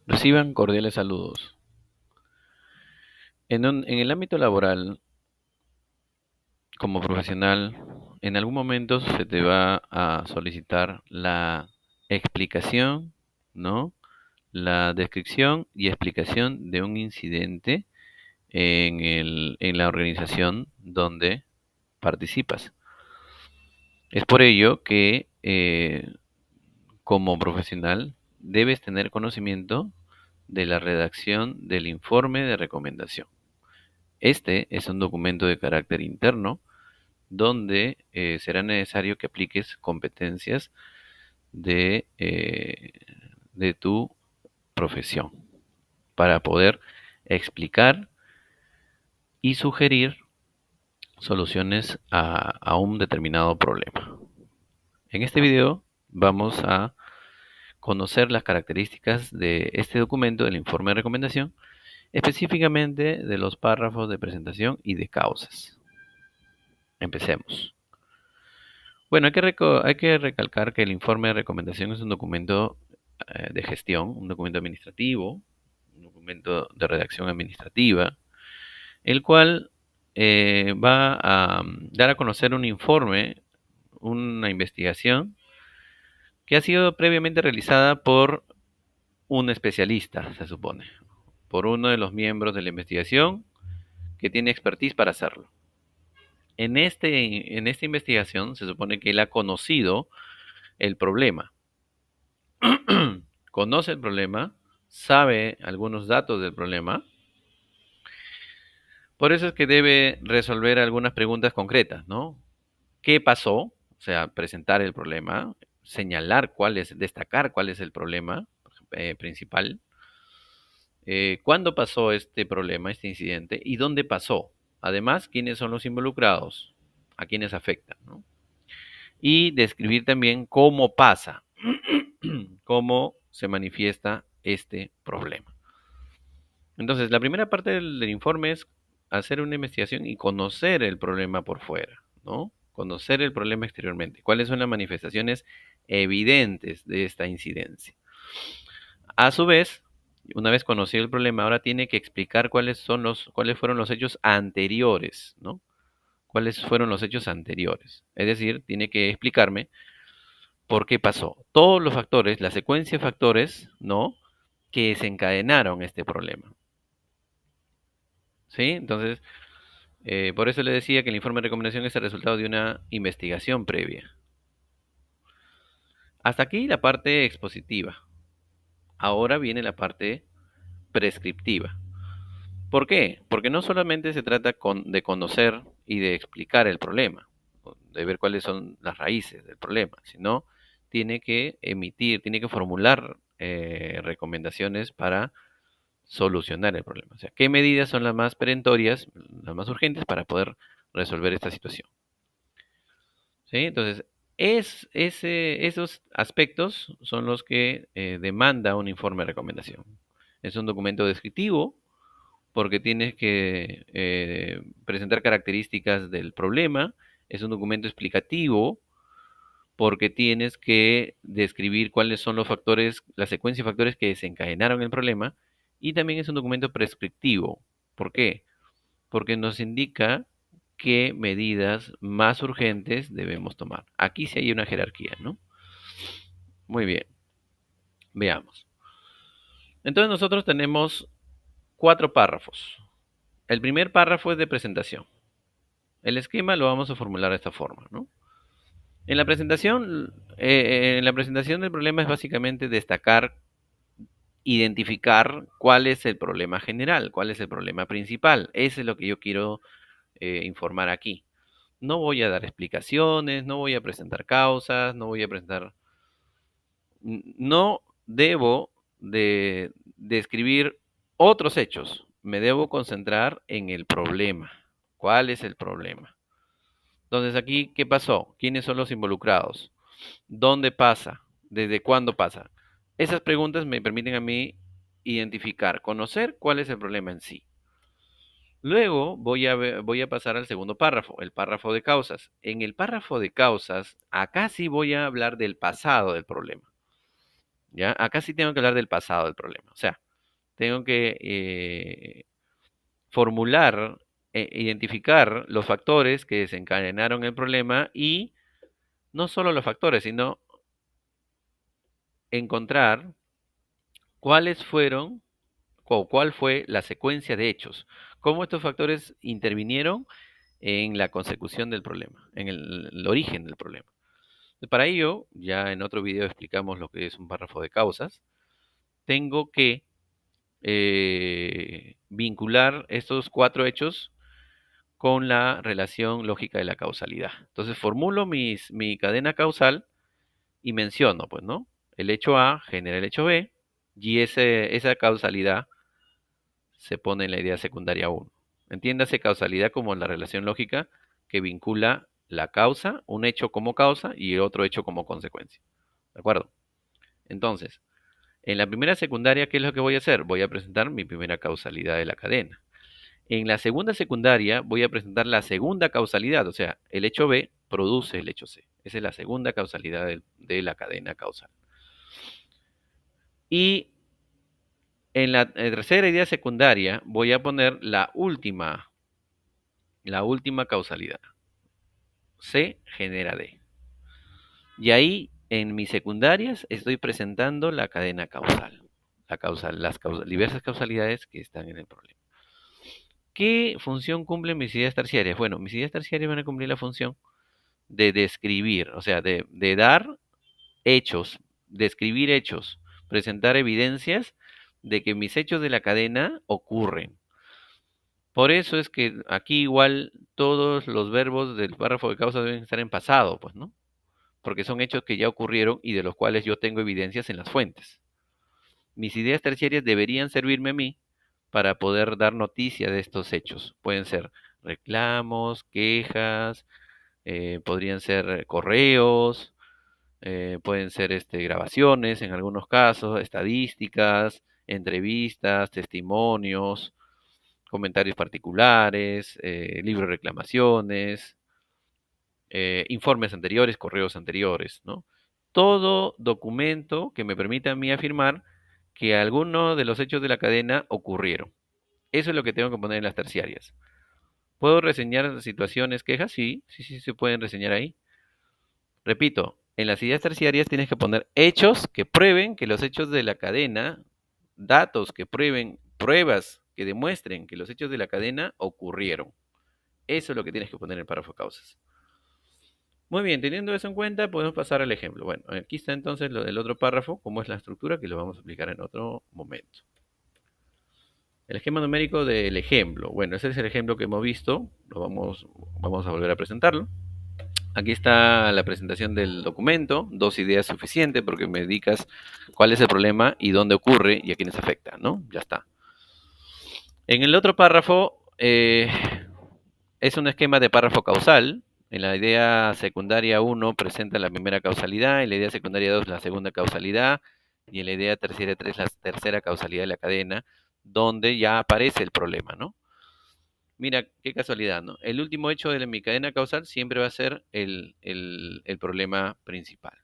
Reciban cordiales saludos. En el ámbito laboral, como profesional, en algún momento se te va a solicitar la explicación, ¿no? La descripción y explicación de un incidente en la organización donde participas. Es por ello que como profesional debes tener conocimiento de la redacción del informe de recomendación. Este es un documento de carácter interno donde será necesario que apliques competencias de, eh, de tu profesión para poder explicar y sugerir soluciones a un determinado problema. En este video vamos a conocer las características de este documento, del informe de recomendación, específicamente de los párrafos de presentación y de causas. Empecemos. Bueno, hay que recalcar que el informe de recomendación es un documento de gestión, un documento administrativo, un documento de redacción administrativa, el cual va a dar a conocer un informe, una investigación que ha sido previamente realizada por un especialista, se supone, por uno de los miembros de la investigación que tiene expertise para hacerlo. En esta investigación se supone que él ha conocido el problema, conoce el problema, sabe algunos datos del problema, por eso es que debe resolver algunas preguntas concretas, ¿no? ¿Qué pasó? O sea, presentar el problema, señalar cuál es, destacar cuál es el problema principal, cuándo pasó este problema, este incidente y dónde pasó. Además, quiénes son los involucrados, a quiénes afecta, ¿no? Y describir también cómo pasa, cómo se manifiesta este problema. Entonces, la primera parte del informe es hacer una investigación y conocer el problema por fuera, ¿no? Conocer el problema exteriormente. ¿Cuáles son las manifestaciones evidentes de esta incidencia? A su vez, una vez conocido el problema, ahora tiene que explicar cuáles fueron los hechos anteriores, ¿no? ¿Cuáles fueron los hechos anteriores? Es decir, tiene que explicarme por qué pasó. Todos los factores, la secuencia de factores, ¿no? Que desencadenaron este problema. ¿Sí? Entonces, por eso le decía que el informe de recomendación es el resultado de una investigación previa. Hasta aquí la parte expositiva. Ahora viene la parte prescriptiva. ¿Por qué? Porque no solamente se trata de conocer y de explicar el problema, de ver cuáles son las raíces del problema, sino tiene que emitir, tiene que formular recomendaciones para solucionar el problema. O sea, ¿qué medidas son las más perentorias, las más urgentes para poder resolver esta situación? ¿Sí? Entonces, esos aspectos son los que demanda un informe de recomendación. Es un documento descriptivo porque tienes que presentar características del problema. Es un documento explicativo porque tienes que describir cuáles son los factores, la secuencia de factores que desencadenaron el problema. Y también es un documento prescriptivo. ¿Por qué? Porque nos indica qué medidas más urgentes debemos tomar. Aquí sí hay una jerarquía, ¿no? Muy bien, veamos. Entonces nosotros tenemos 4 párrafos. El primer párrafo es de presentación. El esquema lo vamos a formular de esta forma, ¿no? En la presentación del problema es básicamente destacar, identificar cuál es el problema general, cuál es el problema principal. Eso es lo que yo quiero informar aquí. No voy a dar explicaciones, no voy a presentar causas, no voy a presentar... No debo de describir otros hechos. Me debo concentrar en el problema. ¿Cuál es el problema? Entonces aquí, ¿qué pasó? ¿Quiénes son los involucrados? ¿Dónde pasa? ¿Desde cuándo pasa? Esas preguntas me permiten a mí identificar, conocer cuál es el problema en sí. Luego voy a pasar al segundo párrafo, el párrafo de causas. En el párrafo de causas, acá sí voy a hablar del pasado del problema. ¿Ya? Acá sí tengo que hablar del pasado del problema. O sea, tengo que formular, identificar los factores que desencadenaron el problema y no solo los factores, sino encontrar cuáles fueron o cuál fue la secuencia de hechos, cómo estos factores intervinieron en la consecución del problema, en el origen del problema. Para ello, ya en otro video explicamos lo que es un párrafo de causas. Tengo que vincular estos cuatro hechos con la relación lógica de la causalidad. Entonces formulo mi cadena causal y menciono, pues, ¿no? El hecho A genera el hecho B y esa causalidad se pone en la idea secundaria 1. Entiéndase causalidad como la relación lógica que vincula la causa, un hecho como causa y otro hecho como consecuencia. ¿De acuerdo? Entonces, en la primera secundaria, ¿qué es lo que voy a hacer? Voy a presentar mi primera causalidad de la cadena. En la segunda secundaria voy a presentar la segunda causalidad, o sea, el hecho B produce el hecho C. Esa es la segunda causalidad de la cadena causal. Y en la tercera idea secundaria voy a poner la última causalidad. C genera D. Y ahí, en mis secundarias, estoy presentando la cadena causal. Diversas causalidades que están en el problema. ¿Qué función cumplen mis ideas terciarias? Bueno, mis ideas terciarias van a cumplir la función de describir, o sea, de dar hechos, describir hechos, presentar evidencias de que mis hechos de la cadena ocurren. Por eso es que aquí igual todos los verbos del párrafo de causa deben estar en pasado, pues, ¿no? Porque son hechos que ya ocurrieron y de los cuales yo tengo evidencias en las fuentes. Mis ideas terciarias deberían servirme a mí para poder dar noticia de estos hechos. Pueden ser reclamos, quejas, podrían ser correos, pueden ser grabaciones en algunos casos, estadísticas, entrevistas, testimonios, comentarios particulares, libros de reclamaciones, informes anteriores, correos anteriores, ¿no? Todo documento que me permita a mí afirmar que alguno de los hechos de la cadena ocurrieron. Eso es lo que tengo que poner en las terciarias. ¿Puedo reseñar situaciones, quejas? Sí, sí, sí, se pueden reseñar ahí. Repito, en las ideas terciarias tienes que poner hechos que prueben que los hechos de la cadena, datos que prueben, pruebas que demuestren que los hechos de la cadena ocurrieron. Eso es lo que tienes que poner en el párrafo causas. Muy bien, teniendo eso en cuenta, podemos pasar al ejemplo. Bueno, aquí está entonces lo del otro párrafo, cómo es la estructura, que lo vamos a explicar en otro momento. El esquema numérico del ejemplo. Bueno, ese es el ejemplo que hemos visto. Vamos a volver a presentarlo. Aquí está la presentación del documento. Dos ideas suficientes porque me indicas cuál es el problema y dónde ocurre y a quiénes afecta, ¿no? Ya está. En el otro párrafo es un esquema de párrafo causal. En la idea secundaria 1 presenta la primera causalidad, en la idea secundaria 2 la segunda causalidad y en la idea terciaria 3 la tercera causalidad de la cadena, donde ya aparece el problema, ¿no? Mira, qué casualidad, ¿no? El último hecho de mi cadena causal siempre va a ser el problema principal.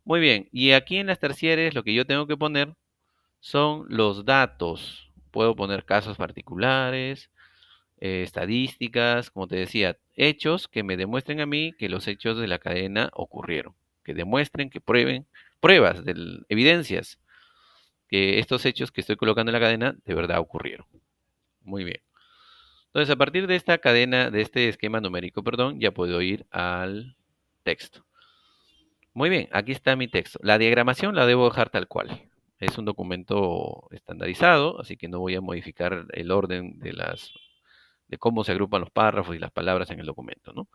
Muy bien, y aquí en las terciarias lo que yo tengo que poner son los datos. Puedo poner casos particulares, estadísticas, como te decía, hechos que me demuestren a mí que los hechos de la cadena ocurrieron, que demuestren, que prueben, pruebas, evidencias, que estos hechos que estoy colocando en la cadena de verdad ocurrieron. Muy bien. Entonces, a partir de esta cadena, de este esquema numérico, perdón, ya puedo ir al texto. Muy bien, aquí está mi texto. La diagramación la debo dejar tal cual. Es un documento estandarizado, así que no voy a modificar el orden de cómo se agrupan los párrafos y las palabras en el documento, ¿no?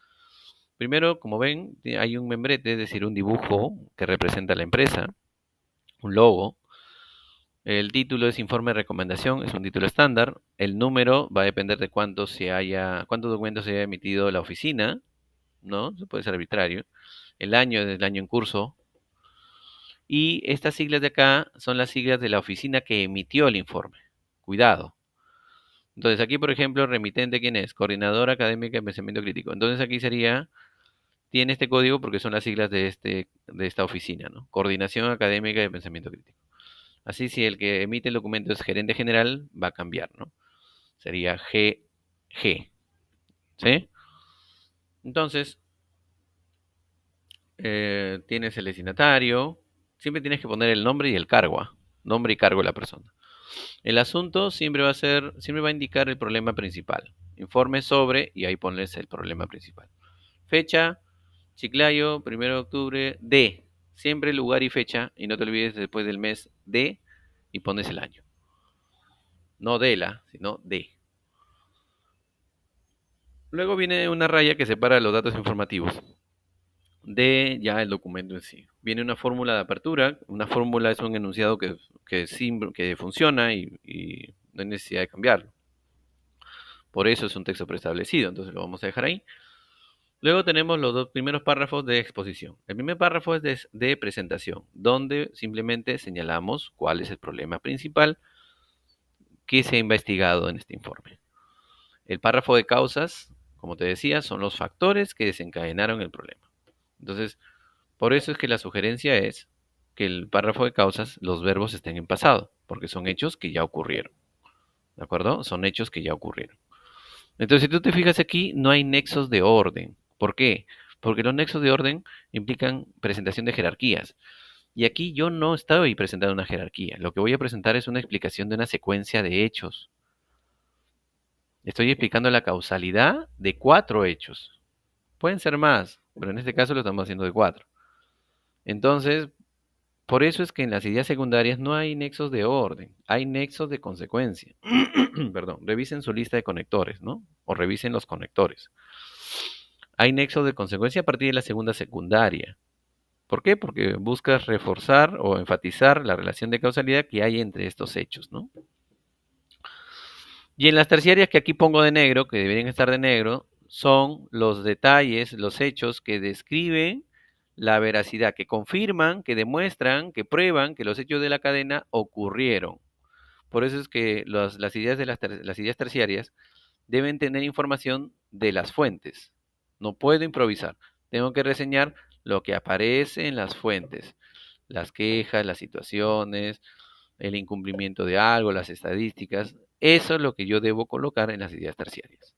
Primero, como ven, hay un membrete, es decir, un dibujo que representa a la empresa, un logo. El título es informe de recomendación, es un título estándar. El número va a depender de cuántos documentos se haya emitido la oficina, ¿no? Eso puede ser arbitrario. El año es el año en curso. Y estas siglas de acá son las siglas de la oficina que emitió el informe. Cuidado. Entonces aquí, por ejemplo, remitente, ¿quién es? Coordinadora académica de pensamiento crítico. Entonces aquí sería tiene este código porque son las siglas de esta oficina, ¿no? Coordinación Académica de Pensamiento Crítico. Así, si el que emite el documento es gerente general, va a cambiar, ¿no? Sería GG, ¿sí? Entonces, tienes el destinatario, siempre tienes que poner el nombre y el cargo, ¿ah? Nombre y cargo de la persona. El asunto siempre va a indicar el problema principal. Informe sobre, y ahí pones el problema principal. Fecha, Chiclayo, 1 de octubre, de. Siempre lugar y fecha, y no te olvides después del mes de, y pones el año. No de la, sino de. Luego viene una raya que separa los datos informativos de ya el documento en sí. Viene una fórmula de apertura. Una fórmula es un enunciado que funciona y no hay necesidad de cambiarlo. Por eso es un texto preestablecido, entonces lo vamos a dejar ahí. Luego tenemos los dos primeros párrafos de exposición. El primer párrafo es de presentación, donde simplemente señalamos cuál es el problema principal que se ha investigado en este informe. El párrafo de causas, como te decía, son los factores que desencadenaron el problema. Entonces, por eso es que la sugerencia es que el párrafo de causas, los verbos estén en pasado, porque son hechos que ya ocurrieron. ¿De acuerdo? Son hechos que ya ocurrieron. Entonces, si tú te fijas aquí, no hay nexos de orden. ¿Por qué? Porque los nexos de orden implican presentación de jerarquías. Y aquí yo no estoy presentando una jerarquía. Lo que voy a presentar es una explicación de una secuencia de hechos. Estoy explicando la causalidad de 4 hechos. Pueden ser más, pero en este caso lo estamos haciendo de 4. Entonces, por eso es que en las ideas secundarias no hay nexos de orden, hay nexos de consecuencia. Perdón, revisen su lista de conectores, ¿no? O revisen los conectores. Hay nexos de consecuencia a partir de la segunda secundaria. ¿Por qué? Porque buscas reforzar o enfatizar la relación de causalidad que hay entre estos hechos, ¿no? Y en las terciarias que aquí pongo de negro, que deberían estar de negro, son los detalles, los hechos que describen la veracidad, que confirman, que demuestran, que prueban que los hechos de la cadena ocurrieron. Por eso es que las ideas las ideas terciarias deben tener información de las fuentes. No puedo improvisar. Tengo que reseñar lo que aparece en las fuentes. Las quejas, las situaciones, el incumplimiento de algo, las estadísticas. Eso es lo que yo debo colocar en las ideas terciarias.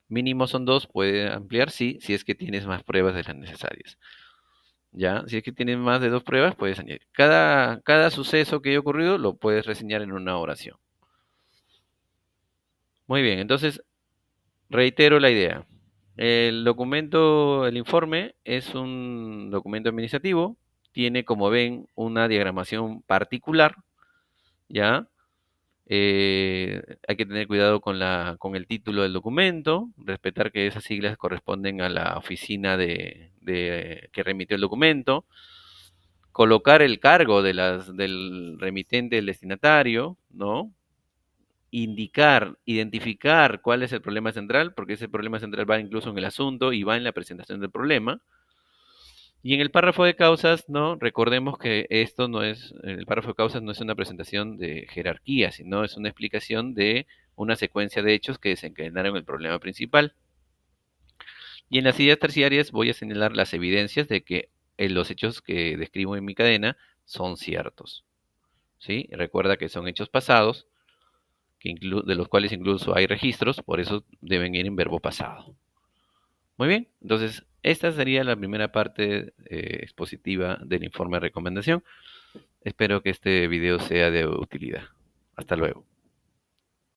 Mínimo son 2, puede ampliar, sí, si es que tienes más pruebas de las necesarias. ¿Ya? Si es que tienes más de 2 pruebas, puedes añadir. Cada suceso que haya ocurrido lo puedes reseñar en una oración. Muy bien, entonces reitero la idea. El documento, el informe es un documento administrativo, tiene, como ven, una diagramación particular, ¿ya? Hay que tener cuidado con el título del documento, respetar que esas siglas corresponden a la oficina que remitió el documento, colocar el cargo del remitente, del destinatario, ¿no? Identificar cuál es el problema central, porque ese problema central va incluso en el asunto y va en la presentación del problema. Y en el párrafo de causas, ¿no? Recordemos que el párrafo de causas no es una presentación de jerarquía, sino es una explicación de una secuencia de hechos que desencadenaron el problema principal. Y en las ideas terciarias voy a señalar las evidencias de que los hechos que describo en mi cadena son ciertos. ¿Sí? Recuerda que son hechos pasados, de los cuales incluso hay registros, por eso deben ir en verbo pasado. Muy bien, entonces esta sería la primera parte expositiva del informe de recomendación. Espero que este video sea de utilidad. Hasta luego.